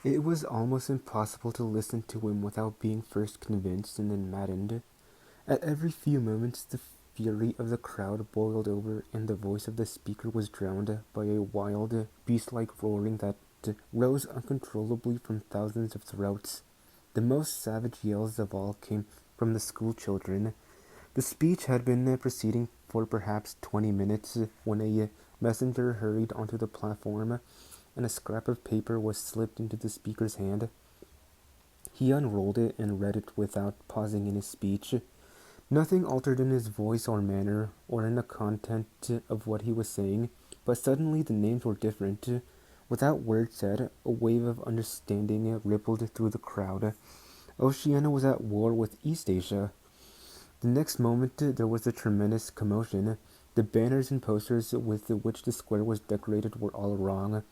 It was almost impossible to listen to him without being first convinced and then maddened. At every few moments the fury of the crowd boiled over, and the voice of the speaker was drowned by a wild, beast-like roaring that rose uncontrollably from thousands of throats. The most savage yells of all came from the school children. The speech had been proceeding for perhaps 20 minutes when a messenger hurried onto the platform, and a scrap of paper was slipped into the speaker's hand. He unrolled it and read it without pausing in his speech. Nothing altered in his voice or manner, or in the content of what he was saying, but suddenly the names were different. Without words said, a wave of understanding rippled through the crowd. Oceania was at war with East Asia. The next moment there was a tremendous commotion. The banners and posters with which the square was decorated were all wrong.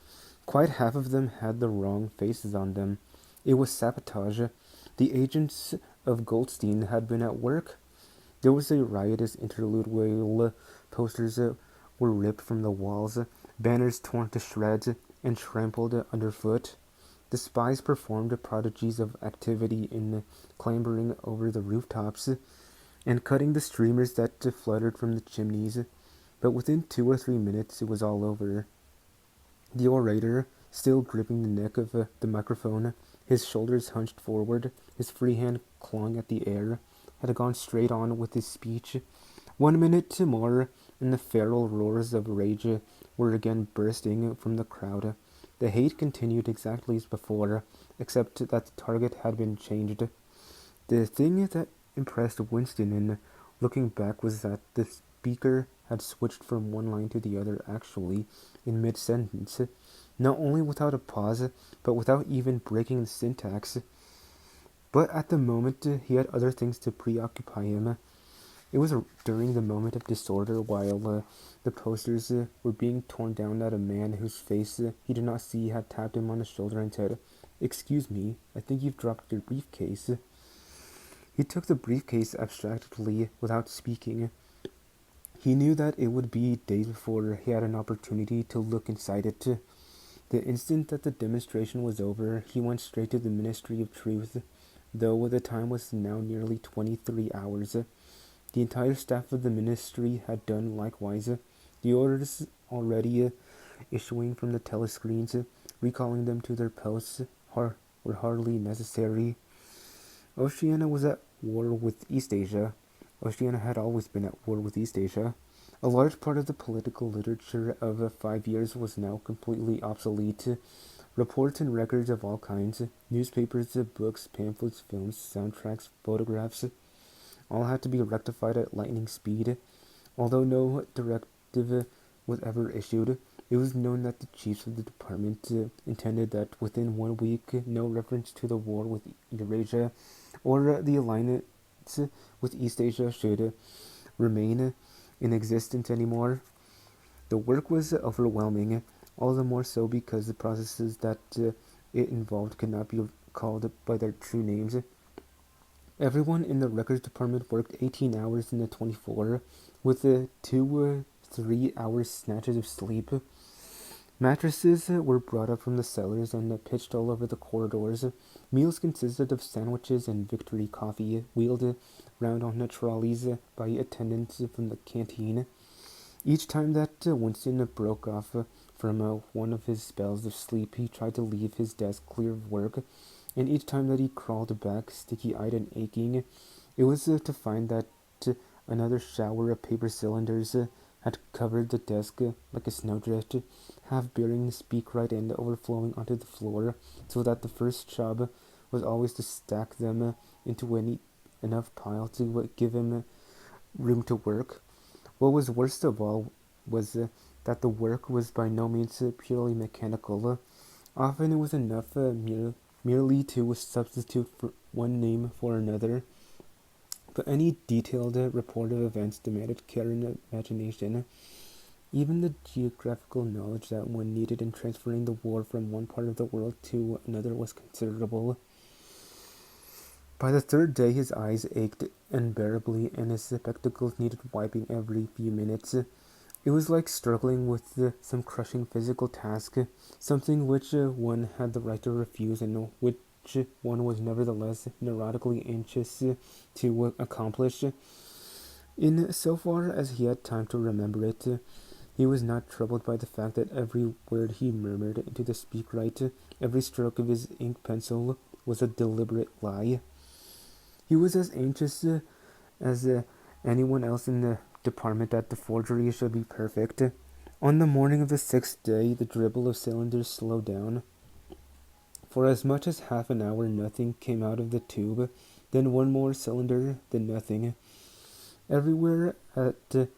Quite half of them had the wrong faces on them. It was sabotage. The agents of Goldstein had been at work. There was a riotous interlude where posters were ripped from the walls, banners torn to shreds and trampled underfoot. The spies performed prodigies of activity in clambering over the rooftops and cutting the streamers that fluttered from the chimneys, but within 2 or 3 minutes it was all over. The orator, still gripping the neck of the microphone, his shoulders hunched forward, his free hand clawing at the air, had gone straight on with his speech. 1 minute more, and the feral roars of rage were again bursting from the crowd. The hate continued exactly as before, except that the target had been changed. The thing that impressed Winston in looking back was that the speaker had switched from one line to the other actually in mid-sentence, not only without a pause, but without even breaking the syntax. But at the moment he had other things to preoccupy him. It was during the moment of disorder while the posters were being torn down that a man whose face he did not see had tapped him on the shoulder and said, "Excuse me, I think you've dropped your briefcase." He took the briefcase abstractedly without speaking. He knew that it would be days before he had an opportunity to look inside it. The instant that the demonstration was over, he went straight to the Ministry of Truth, though the time was now nearly 23 hours. The entire staff of the ministry had done likewise. The orders already issuing from the telescreens, recalling them to their posts, were hardly necessary. Oceania was at war with East Asia. Oceania had always been at war with East Asia. A large part of the political literature of 5 years was now completely obsolete. Reports and records of all kinds, newspapers, books, pamphlets, films, soundtracks, photographs, all had to be rectified at lightning speed. Although no directive was ever issued, it was known that the chiefs of the department intended that within 1 week no reference to the war with Eurasia or the alliance with East Asia should remain in existence anymore. The work was overwhelming, all the more so because the processes that it involved could not be called by their true names. Everyone in the records department worked 18 hours in the 24, with 2 or 3 hours snatches of sleep. Mattresses were brought up from the cellars and pitched all over the corridors. Meals consisted of sandwiches and victory coffee, wheeled round on the trolleys by attendants from the canteen. Each time that Winston broke off from one of his spells of sleep, he tried to leave his desk clear of work, and each time that he crawled back, sticky-eyed and aching, it was to find that another shower of paper cylinders had covered the desk like a snowdrift, half burying his beak right end overflowing onto the floor, so that the first job was always to stack them into enough pile to give him room to work. What was worst of all was that the work was by no means purely mechanical. Often it was enough merely to substitute for one name for another, but any detailed report of events demanded care and imagination. Even the geographical knowledge that one needed in transferring the war from one part of the world to another was considerable. By the third day his eyes ached unbearably and his spectacles needed wiping every few minutes. It was like struggling with some crushing physical task, something which one had the right to refuse and which one was nevertheless neurotically anxious to accomplish. In so far as he had time to remember it, he was not troubled by the fact that every word he murmured into the speakwrite, every stroke of his ink pencil, was a deliberate lie. He was as anxious as anyone else in the department that the forgery should be perfect. On the morning of the sixth day, the dribble of cylinders slowed down. For as much as half an hour nothing came out of the tube, then one more cylinder, then nothing. Everywhere at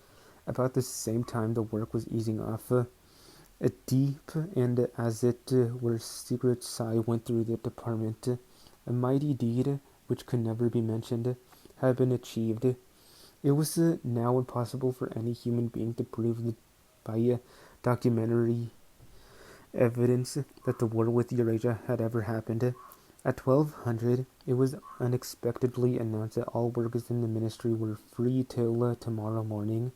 about the same time the work was easing off. A deep and as it were secret sigh went through the department. A mighty deed, which could never be mentioned, had been achieved. It was now impossible for any human being to prove by documentary evidence that the war with Eurasia had ever happened. At 1200, it was unexpectedly announced that all workers in the ministry were free till tomorrow morning.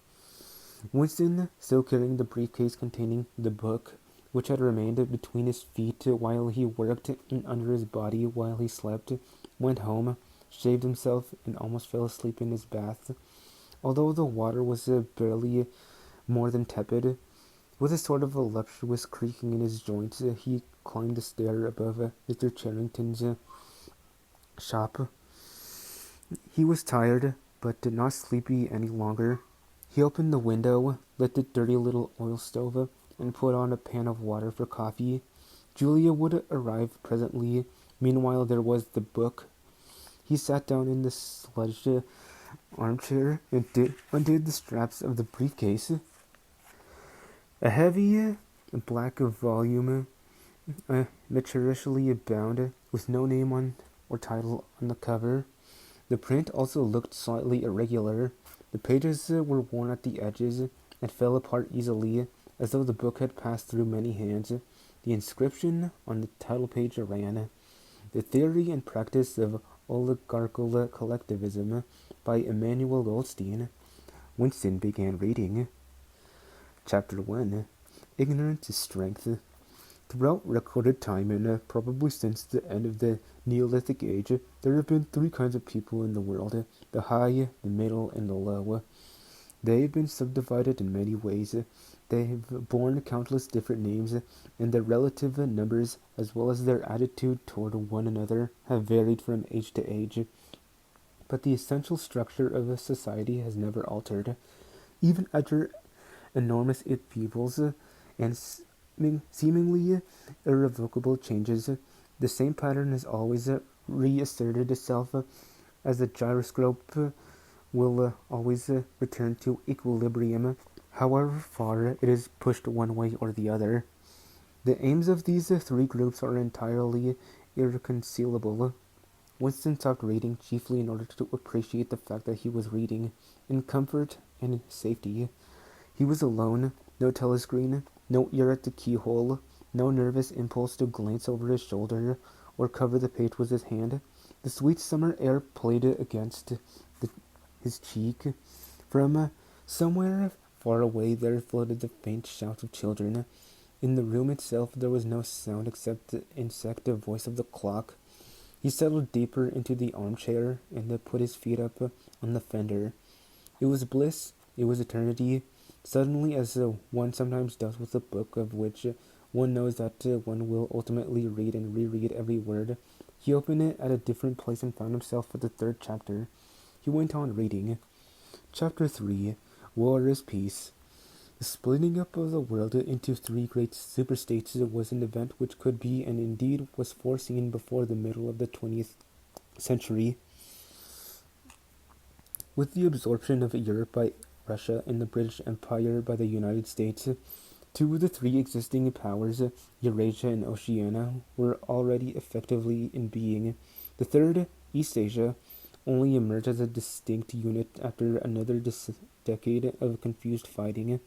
Winston, still carrying the briefcase containing the book, which had remained between his feet while he worked and under his body while he slept, went home, shaved himself, and almost fell asleep in his bath. Although the water was barely more than tepid, with a sort of voluptuous creaking in his joints, he climbed the stair above Mr. Charrington's shop. He was tired, but not sleepy any longer. He opened the window, lit the dirty little oil stove, and put on a pan of water for coffee. Julia would arrive presently. Meanwhile, there was the book. He sat down in the sludged armchair and undid the straps of the briefcase. A heavy black volume, maturely bound, with no name on or title on the cover. The print also looked slightly irregular. The pages were worn at the edges and fell apart easily, as though the book had passed through many hands. The inscription on the title page ran, "The Theory and Practice of Oligarchical Collectivism" by Emanuel Goldstein. Winston began reading. Chapter 1. Ignorance is Strength. Throughout recorded time, and probably since the end of the Neolithic Age, there have been three kinds of people in the world: the high, the middle, and the low. They have been subdivided in many ways. They have borne countless different names, and their relative numbers, as well as their attitude toward one another, have varied from age to age. But the essential structure of a society has never altered. Even after enormous upheavals and seemingly irrevocable changes, the same pattern has always reasserted itself, as the gyroscope will always return to equilibrium, however far it is pushed one way or the other. The aims of these three groups are entirely irreconcilable. Winston stopped reading chiefly in order to appreciate the fact that he was reading in comfort and in safety. He was alone, no telescreen, no ear at the keyhole, no nervous impulse to glance over his shoulder or cover the page with his hand. The sweet summer air played against his cheek. From somewhere far away there floated the faint shout of children. In the room itself there was no sound except the insective voice of the clock. He settled deeper into the armchair and put his feet up on the fender. It was bliss, it was eternity. Suddenly, as one sometimes does with a book of which one knows that one will ultimately read and reread every word, he opened it at a different place and found himself at the third chapter. He went on reading. Chapter 3. War is Peace. The splitting up of the world into three great superstates was an event which could be, and indeed was, foreseen before the middle of the 20th century. With the absorption of Europe by Russia and the British Empire by the United States, two of the three existing powers, Eurasia and Oceania, were already effectively in being. The third, East Asia, only emerged as a distinct unit after another decade of confused fighting.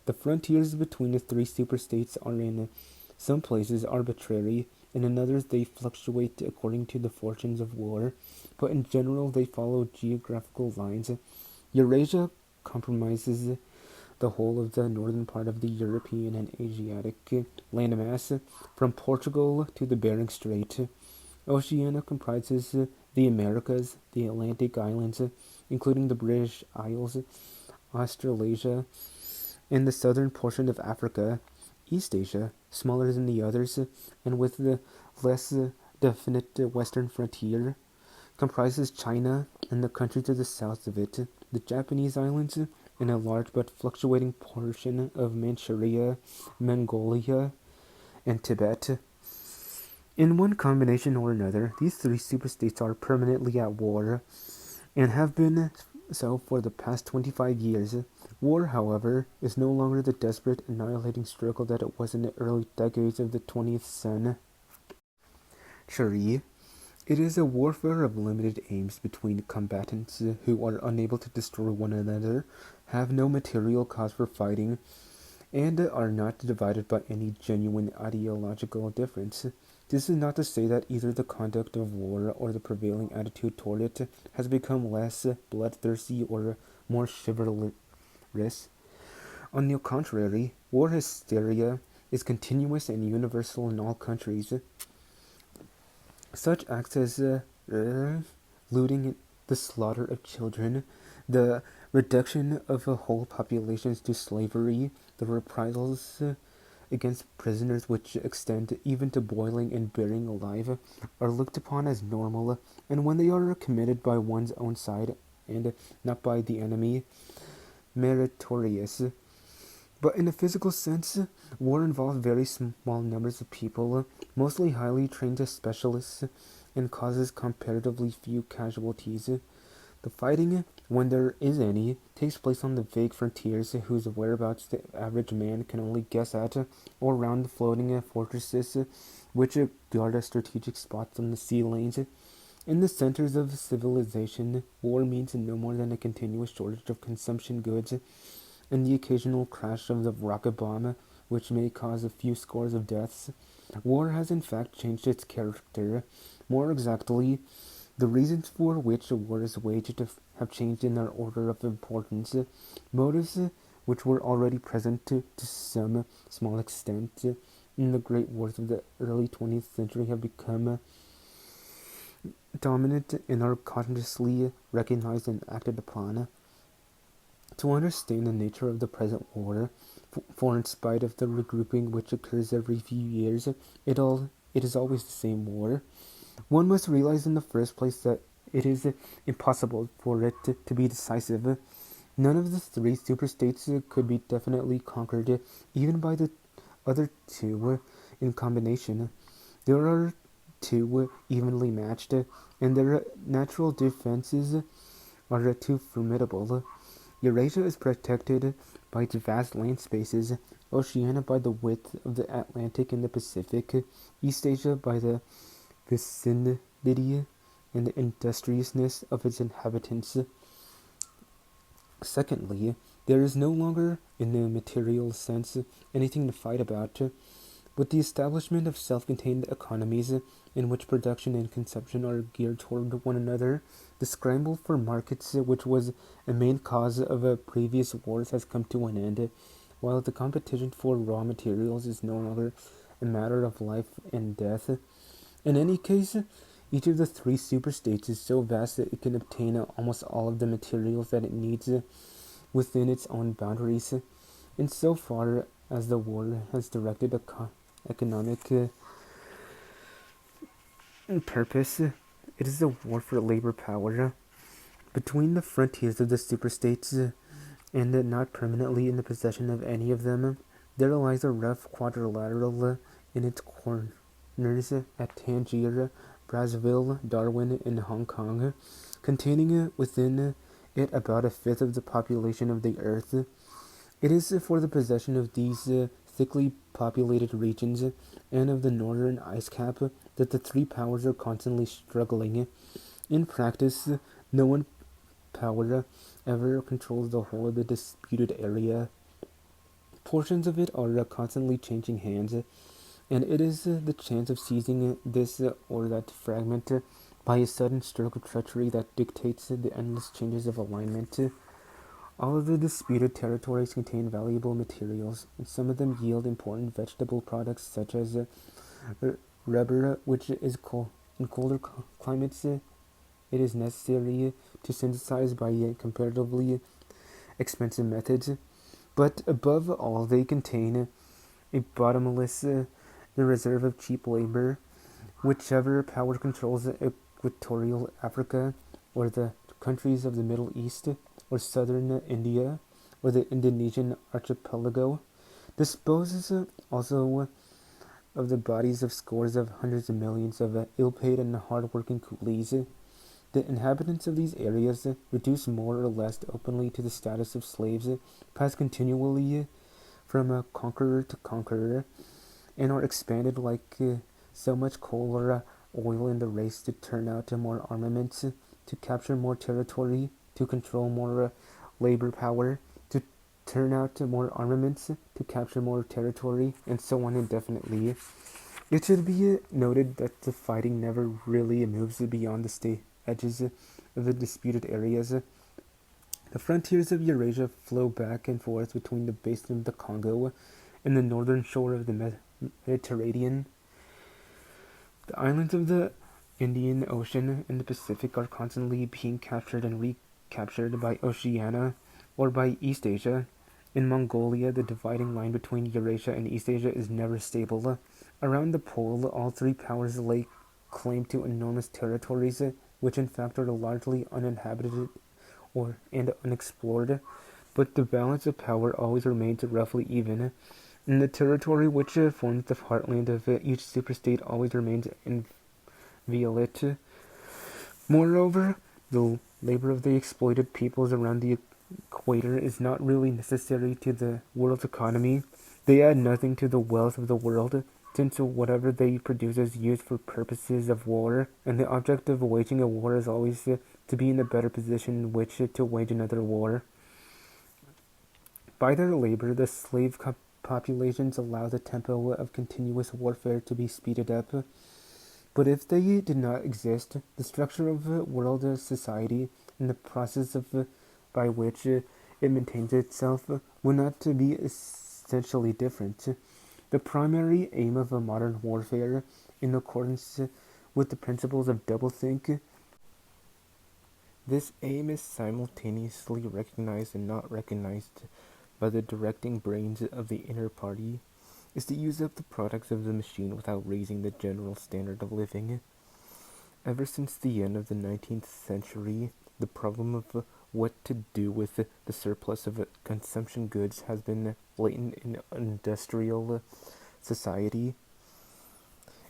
The frontiers between the three superstates are in some places arbitrary, and in others they fluctuate according to the fortunes of war, but in general they follow geographical lines. Eurasia comprises the whole of the northern part of the European and Asiatic landmass, from Portugal to the Bering Strait. Oceania comprises the Americas, the Atlantic Islands, including the British Isles, Australasia, and the southern portion of Africa. East Asia, smaller than the others, and with the less definite western frontier, comprises China and the countries to the south of it, the Japanese islands, and a large but fluctuating portion of Manchuria, Mongolia, and Tibet. In one combination or another, these three superstates are permanently at war, and have been so for the past 25 years. War, however, is no longer the desperate, annihilating struggle that it was in the early decades of the 20th century. It is a warfare of limited aims between combatants who are unable to destroy one another, have no material cause for fighting, and are not divided by any genuine ideological difference. This is not to say that either the conduct of war or the prevailing attitude toward it has become less bloodthirsty or more chivalrous. On the contrary, war hysteria is continuous and universal in all countries. Such acts as looting, the slaughter of children, the reduction of whole populations to slavery, the reprisals against prisoners which extend even to boiling and burying alive, are looked upon as normal, and when they are committed by one's own side and not by the enemy, meritorious. But in a physical sense, war involves very small numbers of people, mostly highly trained specialists, and causes comparatively few casualties. The fighting, when there is any, takes place on the vague frontiers whose whereabouts the average man can only guess at, or around the floating fortresses which guard strategic spots on the sea lanes. In the centers of civilization, war means no more than a continuous shortage of consumption goods, and the occasional crash of the rocket bomb, which may cause a few scores of deaths. War has in fact changed its character. More exactly, the reasons for which a war is waged have changed in their order of importance. Motives which were already present to some small extent in the great wars of the early 20th century have become dominant and are consciously recognized and acted upon. To understand the nature of the present war, for in spite of the regrouping which occurs every few years, it is always the same war, one must realize in the first place that it is impossible for it to be decisive. None of the three superstates could be definitely conquered, even by the other two in combination. There are two evenly matched, and their natural defenses are too formidable. Eurasia is protected by its vast land spaces, Oceania by the width of the Atlantic and the Pacific, East Asia by the vicinity and the industriousness of its inhabitants. Secondly, there is no longer, in the material sense, anything to fight about. With the establishment of self-contained economies in which production and consumption are geared toward one another, the scramble for markets, which was a main cause of previous wars, has come to an end, while the competition for raw materials is no longer a matter of life and death. In any case, each of the three superstates is so vast that it can obtain almost all of the materials that it needs within its own boundaries. In so far as the war has directed economic purpose, it is a war for labor power. Between the frontiers of the superstates, and not permanently in the possession of any of them, there lies a rough quadrilateral in its corners at Tangier, Brazzaville, Darwin, and Hong Kong, containing within it about a fifth of the population of the earth. It is for the possession of these thickly populated regions and of the northern ice cap that the three powers are constantly struggling. In practice, no one power ever controls the whole of the disputed area. Portions of it are constantly changing hands, and it is the chance of seizing this or that fragment by a sudden stroke of treachery that dictates the endless changes of alignment. All of the disputed territories contain valuable materials, and some of them yield important vegetable products such as rubber, which is in colder climates it is necessary to synthesize by comparatively expensive methods. But above all, they contain a bottomless reserve of cheap labor. Whichever power controls equatorial Africa, or the countries of the Middle East, or southern India, or the Indonesian archipelago, disposes also of the bodies of scores of hundreds of millions of ill-paid and hard-working coolies. The inhabitants of these areas, reduced more or less openly to the status of slaves, pass continually from conqueror to conqueror, and are expanded like so much coal or oil in the race to turn out more armaments, to capture more territory, to control more labor power, to turn out more armaments, to capture more territory, and so on indefinitely. It should be noted that the fighting never really moves beyond the state edges of the disputed areas. The frontiers of Eurasia flow back and forth between the basin of the Congo and the northern shore of the Mediterranean. The islands of the Indian Ocean and the Pacific are constantly being captured and recaptured by Oceania or by East Asia. In Mongolia, the dividing line between Eurasia and East Asia is never stable. Around the pole, all three powers lay claim to enormous territories, which in fact are largely uninhabited and unexplored, but the balance of power always remains roughly even, and the territory which forms the heartland of each superstate always remains inviolate. Moreover, the labor of the exploited peoples around the equator is not really necessary to the world's economy. They add nothing to the wealth of the world, since whatever they produce is used for purposes of war, and the object of waging a war is always to be in a better position in which to wage another war. By their labor, the slave populations allow the tempo of continuous warfare to be speeded up. But if they did not exist, the structure of world society and the process by which it maintains itself would not be essentially different. The primary aim of modern warfare, in accordance with the principles of doublethink, this aim is simultaneously recognized and not recognized by the directing brains of the inner party, is to use up the products of the machine without raising the general standard of living. Ever since the end of the 19th century, the problem of what to do with the surplus of consumption goods has been latent in industrial society.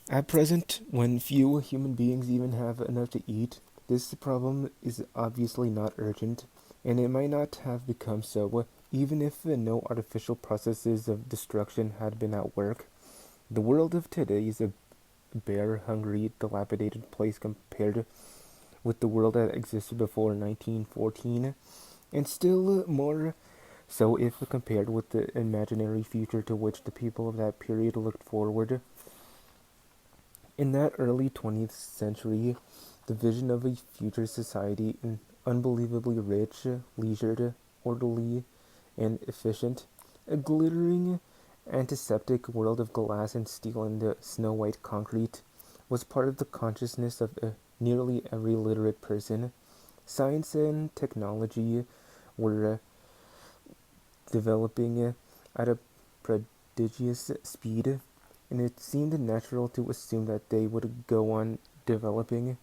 At present, when few human beings even have enough to eat, this problem is obviously not urgent, and it might not have become so even if no artificial processes of destruction had been at work. The world of today is a bare, hungry, dilapidated place compared with the world that existed before 1914, and still more so if compared with the imaginary future to which the people of that period looked forward. In that early 20th century, the vision of a future society, unbelievably rich, leisured, orderly, and efficient, a glittering, antiseptic world of glass and steel and snow-white concrete, was part of the consciousness of nearly every literate person. Science and technology were developing at a prodigious speed, and it seemed natural to assume that they would go on developing.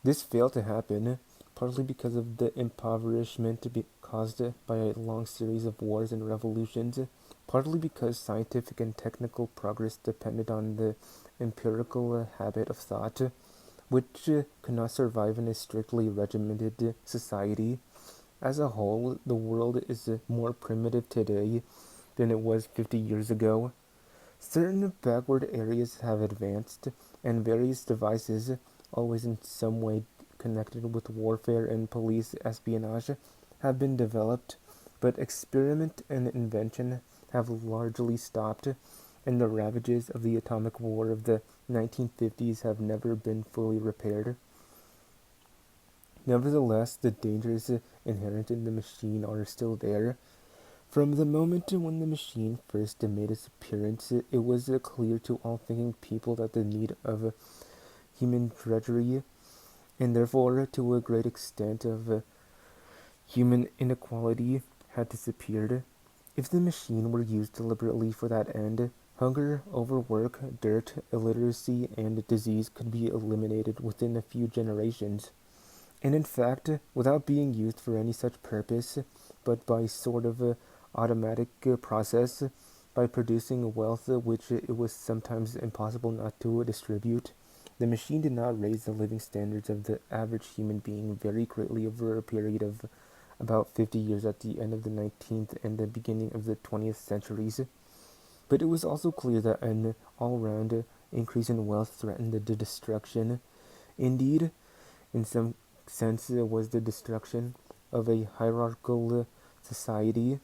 This failed to happen, partly because of the impoverishment caused by a long series of wars and revolutions, partly because scientific and technical progress depended on the empirical habit of thought, which could not survive in a strictly regimented society. As a whole, the world is more primitive today than it was 50 years ago. Certain backward areas have advanced, and various devices, always in some way connected with warfare and police espionage, have been developed, but experiment and invention have largely stopped, and the ravages of the atomic war of the 1950s have never been fully repaired. Nevertheless, the dangers inherent in the machine are still there. From the moment when the machine first made its appearance, it was clear to all thinking people that the need of human drudgery, and therefore to a great extent of human inequality, had disappeared. If the machine were used deliberately for that end, hunger, overwork, dirt, illiteracy, and disease could be eliminated within a few generations. And in fact, without being used for any such purpose, but by sort of a automatic process, by producing wealth which it was sometimes impossible not to distribute, the machine did not raise the living standards of the average human being very greatly over a period of about 50 years at the end of the 19th and the beginning of the 20th centuries. But it was also clear that an all-round increase in wealth threatened the destruction. Indeed, in some sense, it was the destruction of a hierarchical society.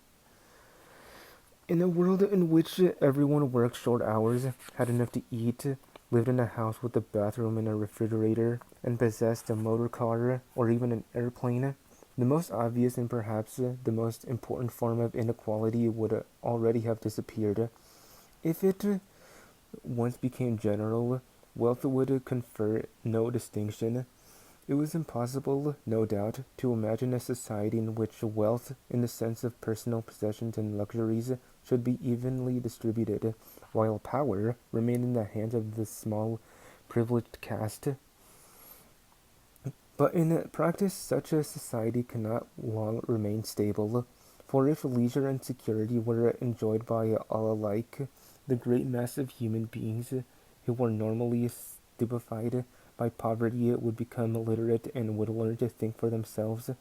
In a world in which everyone worked short hours, had enough to eat, lived in a house with a bathroom and a refrigerator, and possessed a motor car or even an airplane, the most obvious and perhaps the most important form of inequality would already have disappeared. If it once became general, wealth would confer no distinction. It was impossible, no doubt, to imagine a society in which wealth, in the sense of personal possessions and luxuries, should be evenly distributed, while power remained in the hands of the small, privileged caste. But in practice, such a society cannot long remain stable, for if leisure and security were enjoyed by all alike, the great mass of human beings who were normally stupefied by poverty would become illiterate and would learn to think for themselves.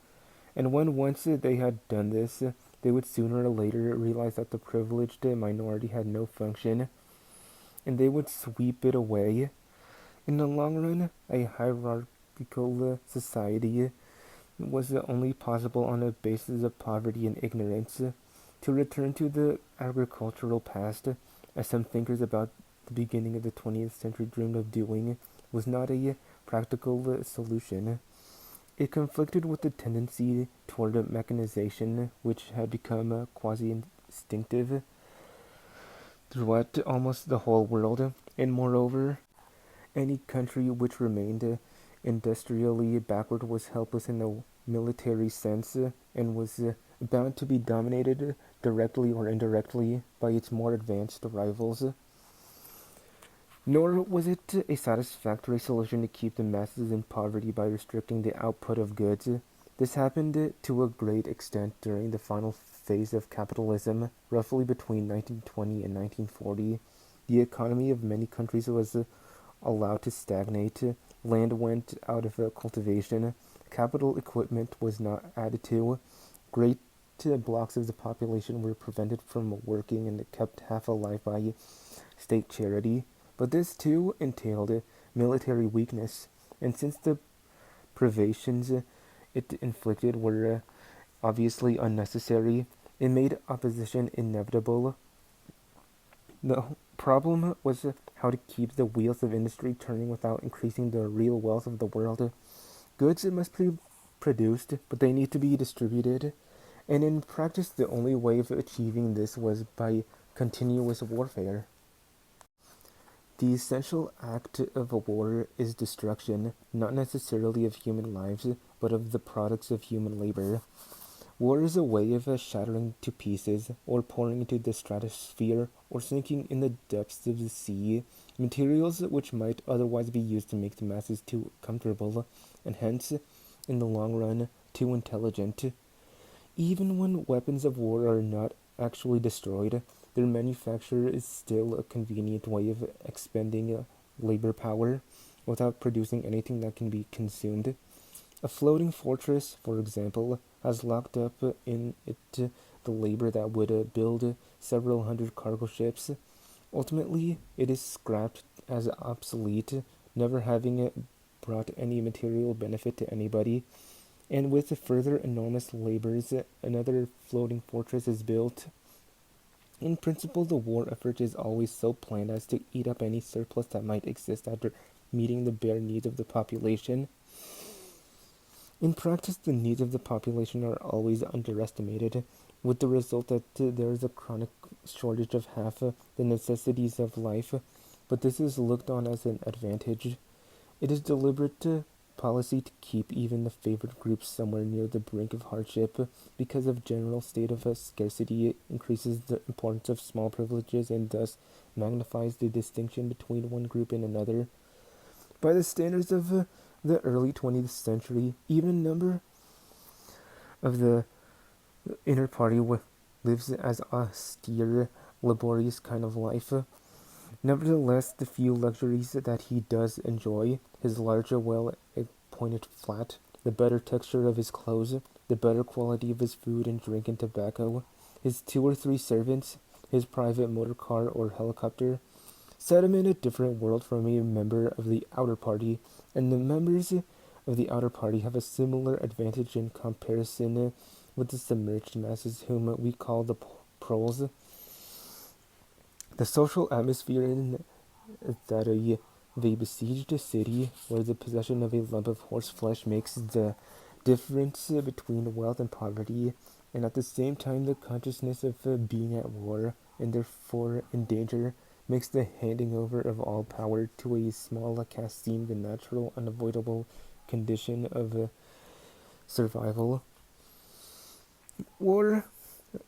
And when once they had done this, they would sooner or later realize that the privileged minority had no function, and they would sweep it away. In the long run, a hierarchical society was only possible on a basis of poverty and ignorance. To return to the agricultural past, as some thinkers about the beginning of the 20th century dreamed of doing, was not a practical solution. It conflicted with the tendency toward mechanization, which had become quasi-instinctive throughout almost the whole world, and moreover, any country which remained industrially backward was helpless in the military sense, and was bound to be dominated directly or indirectly by its more advanced rivals. Nor was it a satisfactory solution to keep the masses in poverty by restricting the output of goods. This happened to a great extent during the final phase of capitalism, roughly between 1920 and 1940. The economy of many countries was allowed to stagnate. Land went out of cultivation. Capital equipment was not added to. Great blocks of the population were prevented from working and kept half alive by state charity. But this too entailed military weakness, and since the privations it inflicted were obviously unnecessary, it made opposition inevitable. The problem was how to keep the wheels of industry turning without increasing the real wealth of the world. Goods must be produced, but they need to be distributed, and in practice the only way of achieving this was by continuous warfare. The essential act of a war is destruction, not necessarily of human lives, but of the products of human labor. War is a way of shattering to pieces, or pouring into the stratosphere, or sinking in the depths of the sea, materials which might otherwise be used to make the masses too comfortable, and hence, in the long run, too intelligent. Even when weapons of war are not actually destroyed, their manufacture is still a convenient way of expending labor power without producing anything that can be consumed. A floating fortress, for example, has locked up in it the labor that would build several hundred cargo ships. Ultimately, it is scrapped as obsolete, never having brought any material benefit to anybody. And with further enormous labors, another floating fortress is built. In principle, the war effort is always so planned as to eat up any surplus that might exist after meeting the bare needs of the population. In practice, the needs of the population are always underestimated, with the result that there is a chronic shortage of half the necessities of life, but this is looked on as an advantage. It is deliberate policy to keep even the favored groups somewhere near the brink of hardship, because of general state of scarcity increases the importance of small privileges and thus magnifies the distinction between one group and another. By the standards of the early 20th century, even a number of the inner party lives as austere, laborious kind of life. Nevertheless, the few luxuries that he does enjoy, his larger, well-appointed flat, the better texture of his clothes, the better quality of his food and drink and tobacco, his 2 or 3 servants, his private motor car or helicopter, set him in a different world from a member of the outer party, and the members of the outer party have a similar advantage in comparison with the submerged masses whom we call the proles. The social atmosphere in that of a besieged city, where the possession of a lump of horse flesh makes the difference between wealth and poverty, and at the same time the consciousness of being at war and therefore in danger, makes the handing over of all power to a small caste seem the natural, unavoidable condition of survival. War,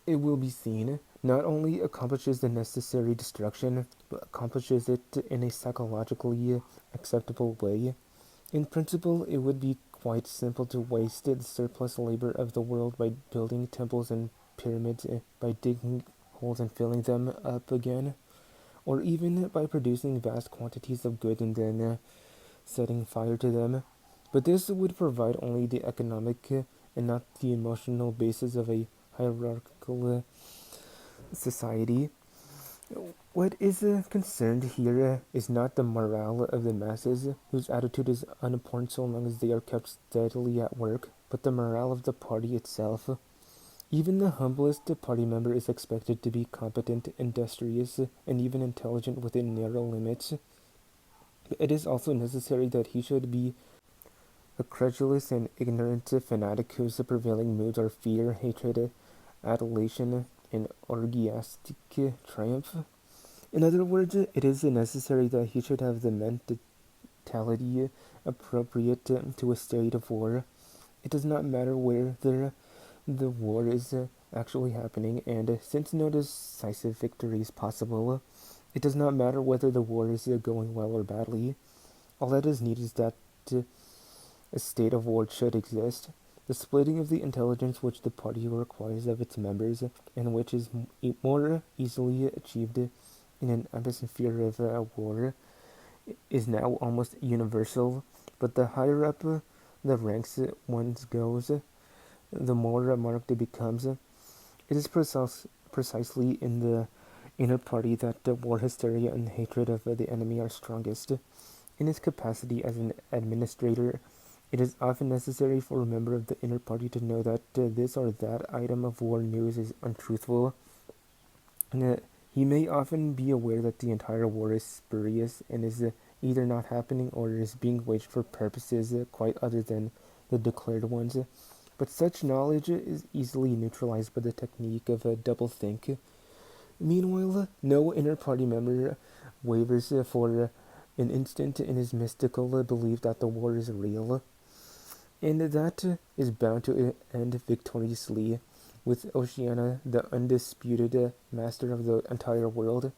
it will be seen, not only accomplishes the necessary destruction, but accomplishes it in a psychologically acceptable way. In principle, it would be quite simple to waste the surplus labor of the world by building temples and pyramids, by digging holes and filling them up again, or even by producing vast quantities of goods and then setting fire to them. But this would provide only the economic and not the emotional basis of a hierarchical society. What is concerned here is not the morale of the masses, whose attitude is unimportant so long as they are kept steadily at work, but the morale of the party itself. Even the humblest party member is expected to be competent, industrious, and even intelligent within narrow limits. It is also necessary that he should be a credulous and ignorant fanatic whose prevailing moods are fear, hatred, adulation, and orgiastic triumph. In other words, it is necessary that he should have the mentality appropriate to a state of war. It does not matter whether the war is actually happening, and since no decisive victory is possible, it does not matter whether the war is going well or badly. All that is needed is that a state of war should exist. The splitting of the intelligence which the party requires of its members, and which is more easily achieved in an atmosphere of war, is now almost universal. But the higher up the ranks one goes, the more marked it becomes. It is precisely in the inner party that war hysteria and hatred of the enemy are strongest. In his capacity as an administrator, it is often necessary for a member of the inner party to know that this or that item of war news is untruthful, and he may often be aware that the entire war is spurious and is either not happening or is being waged for purposes quite other than the declared ones. But such knowledge is easily neutralized by the technique of doublethink. Meanwhile, no inner party member wavers for an instant in his mystical belief that the war is real, and that is bound to end victoriously, with Oceania the undisputed master of the entire world.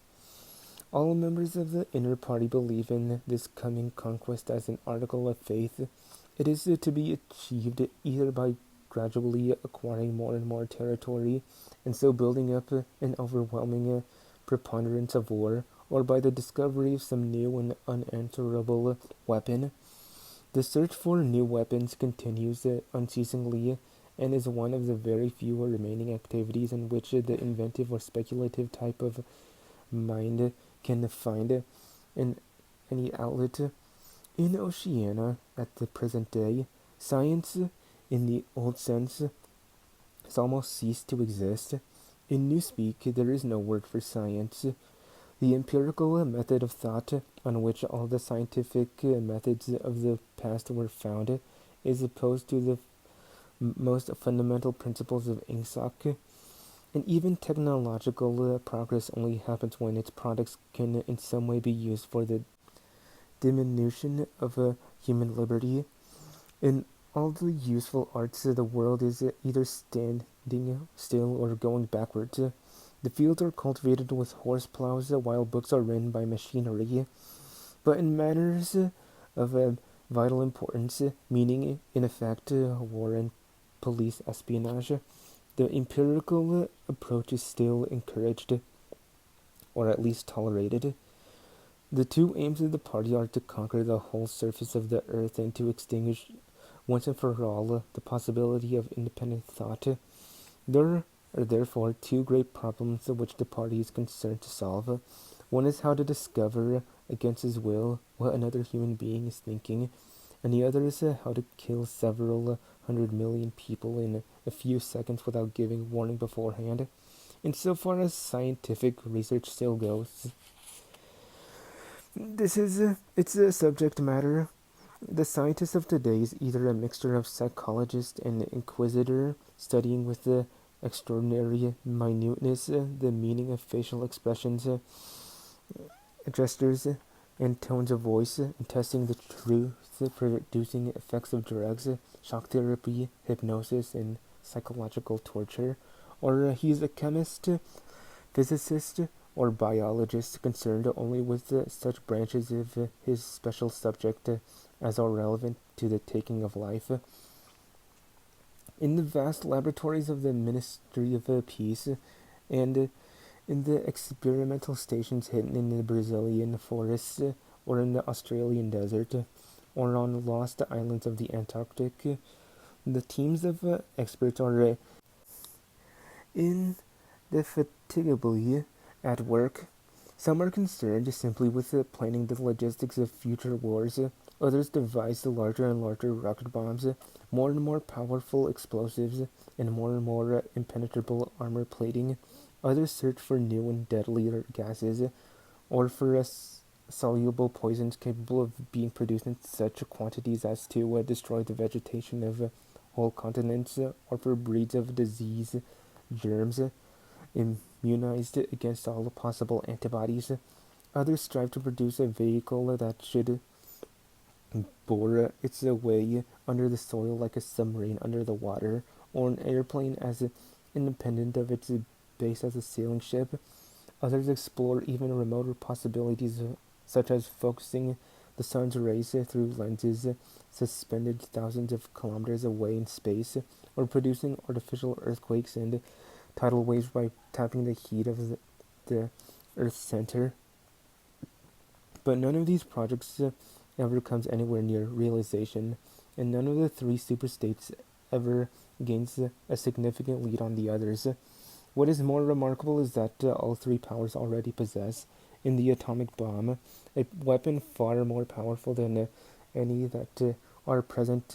All members of the inner party believe in this coming conquest as an article of faith. It is to be achieved either by gradually acquiring more and more territory, and so building up an overwhelming preponderance of war, or by the discovery of some new and unanswerable weapon. The search for new weapons continues unceasingly, and is one of the very few remaining activities in which the inventive or speculative type of mind can find in any outlet. In Oceania, at the present day, science, in the old sense, has almost ceased to exist. In Newspeak, there is no word for science. The empirical method of thought, on which all the scientific methods of the past were founded, is opposed to the most fundamental principles of INGSOC, and even technological progress only happens when its products can in some way be used for the diminution of human liberty. In all the useful arts, the world is either standing still or going backwards. The fields are cultivated with horse plows, while books are written by machinery. But in matters of vital importance, meaning in effect war and police espionage, the empirical approach is still encouraged, or at least tolerated. The two aims of the party are to conquer the whole surface of the earth and to extinguish once and for all the possibility of independent thought. There are therefore two great problems which the party is concerned to solve. One is how to discover, against his will, what another human being is thinking, and the other is how to kill several 100 million people in a few seconds without giving warning beforehand. Insofar as scientific research still goes, this is its subject matter. The scientist of today is either a mixture of psychologist and inquisitor, studying with the extraordinary minuteness the meaning of facial expressions, gestures, and tones of voice, and testing the truth, producing effects of drugs, shock therapy, hypnosis, and psychological torture. Or he is a chemist, physicist, or biologist concerned only with such branches of his special subject as are relevant to the taking of life. In the vast laboratories of the Ministry of Peace, and in the experimental stations hidden in the Brazilian forests, or in the Australian desert, or on lost islands of the Antarctic, the teams of experts are indefatigably at work. Some are concerned simply with planning the logistics of future wars. Others devise larger and larger rocket bombs, more and more powerful explosives, and more impenetrable armor plating. Others search for new and deadlier gases, or for soluble poisons capable of being produced in such quantities as to destroy the vegetation of whole continents, or for breeds of disease germs immunized against all possible antibodies. Others strive to produce a vehicle that should bore its way under the soil like a submarine under the water, or an airplane as independent of its base as a sailing ship. Others explore even remoter possibilities, such as focusing the sun's rays through lenses suspended thousands of kilometers away in space, or producing artificial earthquakes and tidal waves by tapping the heat of the Earth's center. But none of these projects ever comes anywhere near realization, and none of the three superstates ever gains a significant lead on the others. What is more remarkable is that all three powers already possess, in the atomic bomb, a weapon far more powerful than any that our present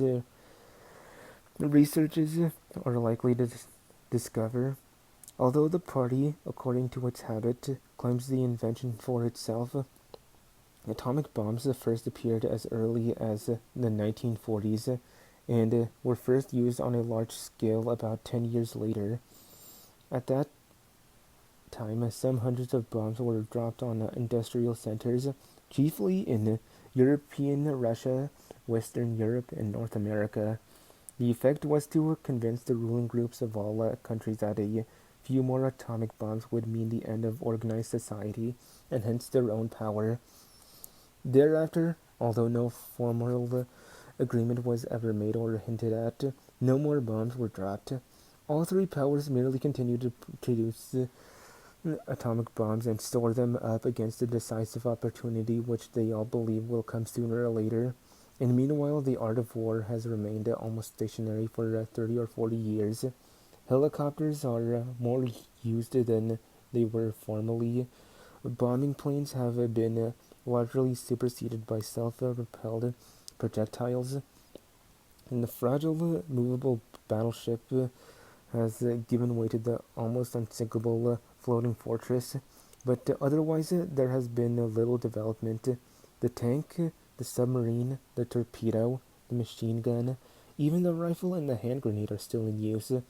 researches are likely to discover. Although the party, according to its habit, claims the invention for itself, atomic bombs first appeared as early as the 1940s and were first used on a large scale about 10 years later. At that time, some hundreds of bombs were dropped on industrial centers, chiefly in European Russia, Western Europe, and North America. The effect was to convince the ruling groups of all countries that a few more atomic bombs would mean the end of organized society, and hence their own power. Thereafter, although no formal agreement was ever made or hinted at, no more bombs were dropped. All three powers merely continued to produce atomic bombs and store them up against the decisive opportunity which they all believe will come sooner or later. And meanwhile, the art of war has remained almost stationary for 30 or 40 years. Helicopters are more used than they were formerly. Bombing planes have been largely superseded by self-propelled projectiles. And the fragile, movable battleship has given way to the almost unsinkable floating fortress. But otherwise, there has been little development. The tank, the submarine, the torpedo, the machine gun, Even the rifle and the hand grenade are still in use, and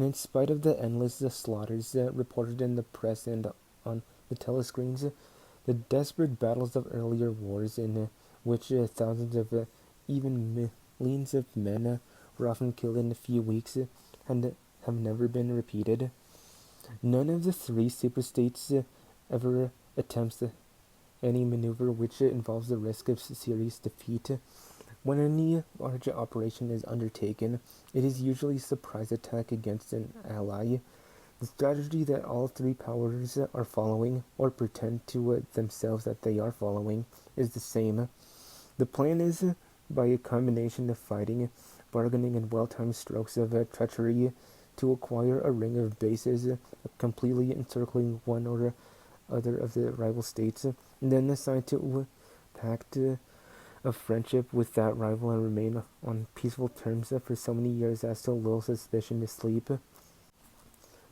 in spite of the endless slaughters reported in the press and on the telescreens, the desperate battles of earlier wars in which thousands of even millions of men were often killed in a few weeks and have never been repeated. None of the three superstates ever attempts any maneuver which involves the risk of serious defeat. When any large operation is undertaken, it is usually a surprise attack against an ally. The strategy that all three powers are following, or pretend to themselves that they are following, is the same. The plan is, by a combination of fighting, bargaining, and well-timed strokes of treachery, to acquire a ring of bases completely encircling one or other of the rival states, and then decide to pact of friendship with that rival and remain on peaceful terms for so many years as to lull suspicion to sleep.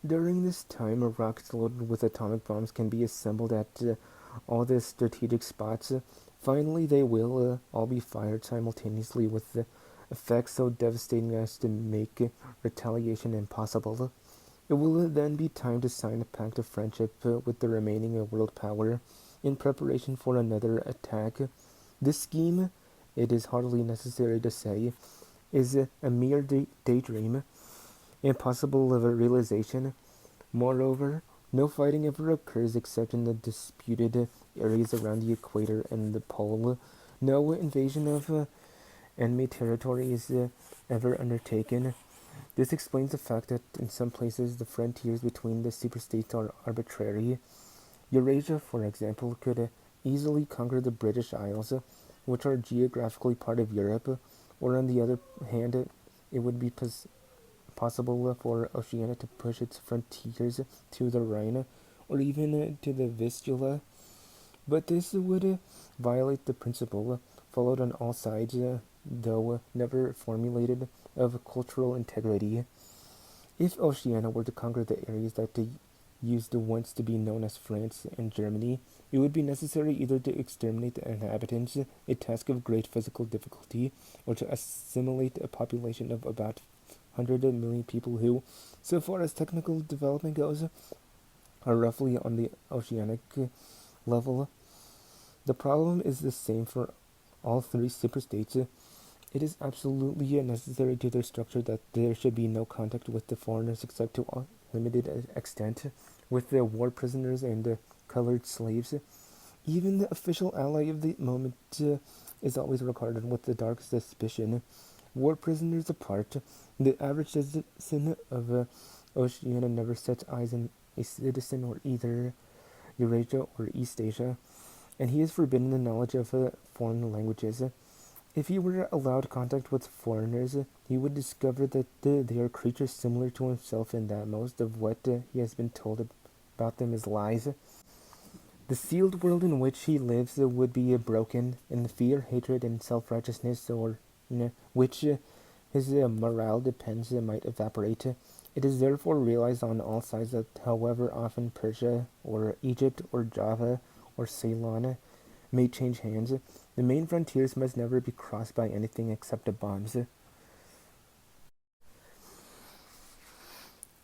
During this time, rockets loaded with atomic bombs can be assembled at all the strategic spots. Finally, they will all be fired simultaneously with the effects so devastating as to make retaliation impossible. It will then be time to sign a pact of friendship with the remaining world power in preparation for another attack. This scheme, it is hardly necessary to say, is a mere daydream, impossible of realization. Moreover, no fighting ever occurs except in the disputed areas around the equator and the pole. No invasion of enemy territory is ever undertaken. This explains the fact that in some places the frontiers between the superstates are arbitrary. Eurasia, for example, could easily conquer the British Isles, which are geographically part of Europe, or on the other hand, it would be possible for Oceania to push its frontiers to the Rhine, or even to the Vistula. But this would violate the principle, followed on all sides, though never formulated, of cultural integrity. If Oceania were to conquer the areas that used once to be known as France and Germany, it would be necessary either to exterminate the inhabitants, a task of great physical difficulty, or to assimilate a population of about 100 million people who, so far as technical development goes, are roughly on the oceanic level. The problem is the same for all three superstates. It is absolutely necessary to their structure that there should be no contact with the foreigners except to a limited extent, with the war prisoners and colored slaves. Even the official ally of the moment is always regarded with the dark suspicion. War prisoners apart, the average citizen of Oceania never sets eyes on a citizen or either Eurasia or East Asia, and he is forbidden the knowledge of foreign languages. If he were allowed contact with foreigners, he would discover that they are creatures similar to himself and that most of what he has been told about them is lies. The sealed world in which he lives would be broken, and the fear, hatred, and self-righteousness, or which his morale depends, might evaporate. It is therefore realized on all sides that however often Persia, or Egypt, or Java, or Ceylon may change hands, the main frontiers must never be crossed by anything except bombs.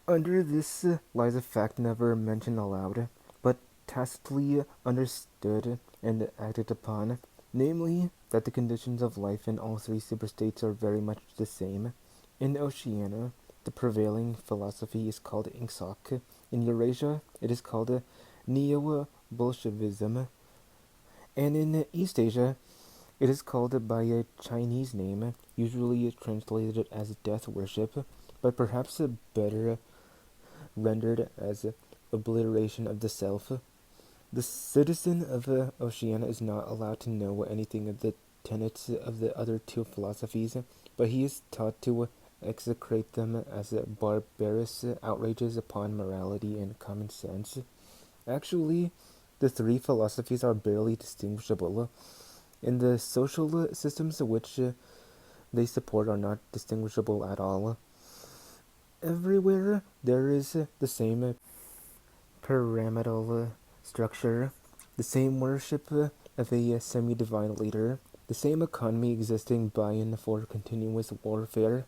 Under this lies a fact never mentioned aloud, but tacitly understood and acted upon, namely, that the conditions of life in all three superstates are very much the same. In Oceania, the prevailing philosophy is called Ingsoc. In Eurasia, it is called Neo-Bolshevism. And in East Asia, it is called by a Chinese name, usually translated as death worship, but perhaps better rendered as obliteration of the self. The citizen of Oceania is not allowed to know anything of the tenets of the other two philosophies, but he is taught to execrate them as barbarous outrages upon morality and common sense. Actually, the three philosophies are barely distinguishable, and the social systems which they support are not distinguishable at all. Everywhere there is the same pyramidal structure, the same worship of a semi-divine leader, the same economy existing by and for continuous warfare.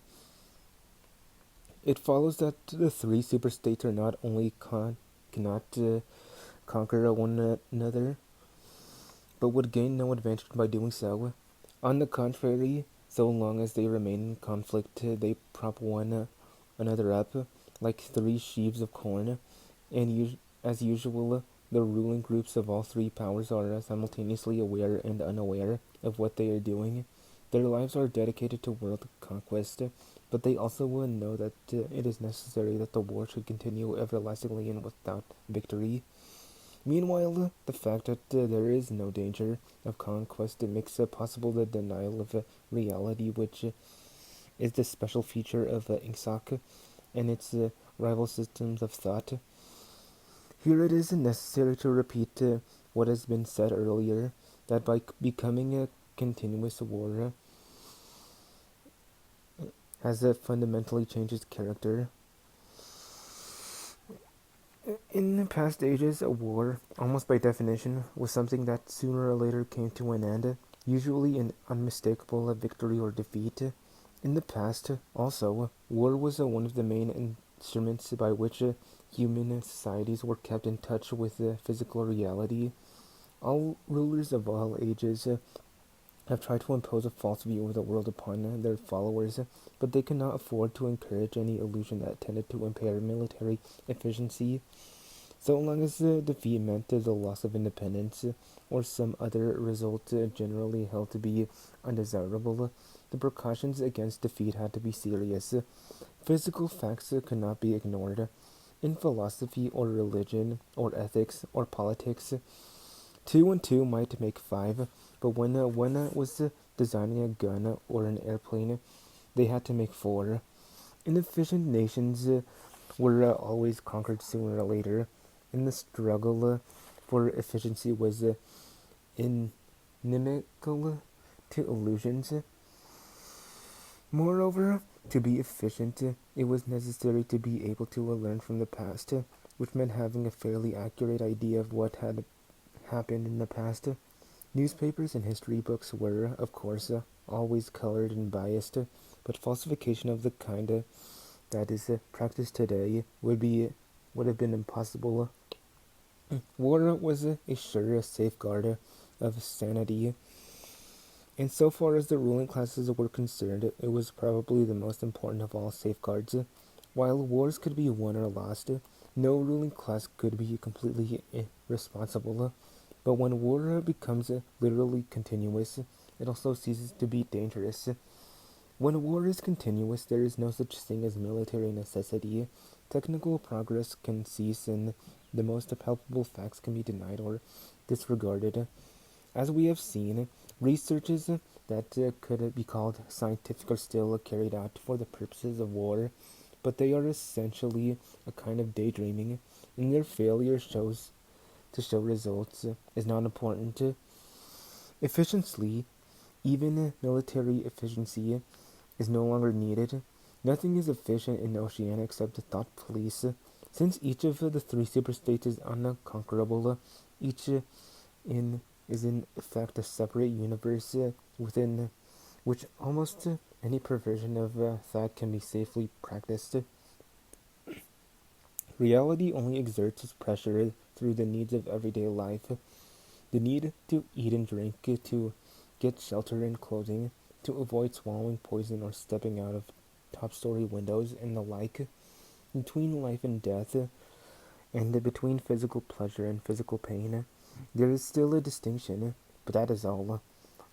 It follows that the three superstates are not only cannot conquer one another, but would gain no advantage by doing so. On the contrary, so long as they remain in conflict, they prop one another up like three sheaves of corn, and as usual, the ruling groups of all three powers are simultaneously aware and unaware of what they are doing. Their lives are dedicated to world conquest, but they also know that it is necessary that the war should continue everlastingly and without victory. Meanwhile, the fact that there is no danger of conquest makes possible the denial of reality, which is the special feature of Ingsoc and its rival systems of thought. Here it is necessary to repeat what has been said earlier, that by becoming a continuous war has fundamentally changed its character. In past ages, a war, almost by definition, was something that sooner or later came to an end, usually an unmistakable victory or defeat. In the past, also, war was one of the main instruments by which human societies were kept in touch with physical reality. All rulers of all ages have tried to impose a false view of the world upon their followers, but they could not afford to encourage any illusion that tended to impair military efficiency. So long as the defeat meant the loss of independence or some other result generally held to be undesirable, the precautions against defeat had to be serious. Physical facts could not be ignored. In philosophy or religion or ethics or politics, two and two might make five, but when one was designing a gun or an airplane, they had to make four. Inefficient nations were always conquered sooner or later, and the struggle for efficiency was inimical to illusions. Moreover, to be efficient, it was necessary to be able to learn from the past, which meant having a fairly accurate idea of what had happened in the past. Newspapers and history books were, of course, always colored and biased, but falsification of the kind that is practiced today would have been impossible. War was a sure safeguard of sanity, and so far as the ruling classes were concerned, it was probably the most important of all safeguards. While wars could be won or lost, no ruling class could be completely irresponsible. But when war becomes literally continuous, it also ceases to be dangerous. When war is continuous, there is no such thing as military necessity. Technical progress can cease, and the most palpable facts can be denied or disregarded. As we have seen, researches that could be called scientific are still carried out for the purposes of war, but they are essentially a kind of daydreaming, and their failure to show results is not important. Efficiency, even military efficiency, is no longer needed. Nothing is efficient in Oceania except the thought police. Since each of the three superstates is unconquerable, each is in effect a separate universe within which almost any perversion of thought can be safely practiced. Reality only exerts its pressure through the needs of everyday life. The need to eat and drink, to get shelter and clothing, to avoid swallowing poison or stepping out of top-story windows and the like. Between life and death, and between physical pleasure and physical pain, there is still a distinction, but that is all.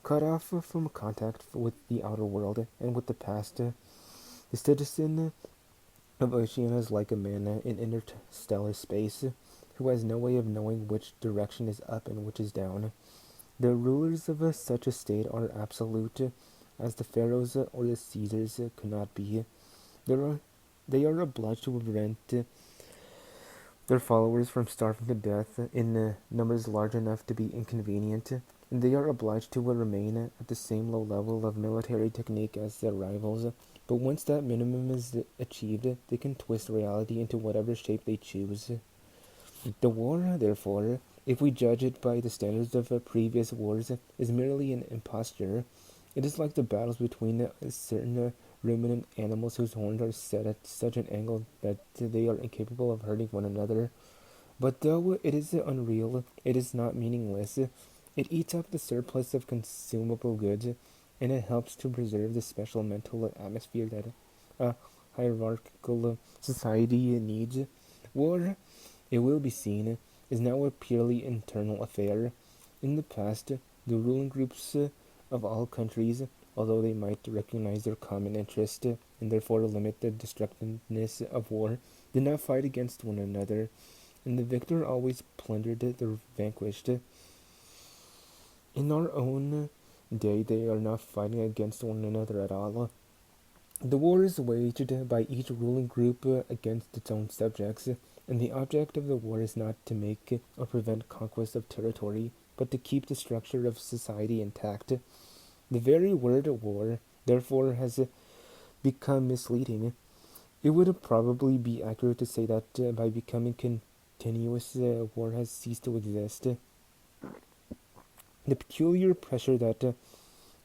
Cut off from contact with the outer world and with the past, the citizen of Oceania is like a man in interstellar space, who has no way of knowing which direction is up and which is down. The rulers of such a state are absolute, as the pharaohs or the Caesars could not be. They are obliged to prevent their followers from starving to death in numbers large enough to be inconvenient, and they are obliged to remain at the same low level of military technique as their rivals. But once that minimum is achieved, they can twist reality into whatever shape they choose. The war, therefore, if we judge it by the standards of previous wars, is merely an imposture. It is like the battles between certain ruminant animals whose horns are set at such an angle that they are incapable of hurting one another. But though it is unreal, it is not meaningless. It eats up the surplus of consumable goods, and it helps to preserve the special mental atmosphere that a hierarchical society needs. War, it will be seen, is now a purely internal affair. In the past, the ruling groups of all countries, although they might recognize their common interest and therefore limit the destructiveness of war, did not fight against one another, and the victor always plundered the vanquished. In our own day, they are not fighting against one another at all. The war is waged by each ruling group against its own subjects, and the object of the war is not to make or prevent conquest of territory, but to keep the structure of society intact. The very word war, therefore, has become misleading. It would probably be accurate to say that by becoming continuous, war has ceased to exist. The peculiar pressure that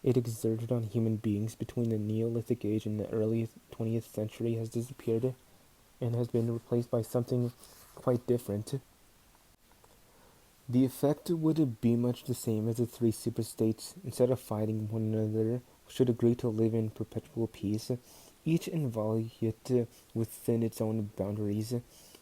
it exerted on human beings between the Neolithic Age and the early 20th century has disappeared and has been replaced by something quite different. The effect would be much the same as the three superstates, instead of fighting one another, should agree to live in perpetual peace, each inviolate within its own boundaries,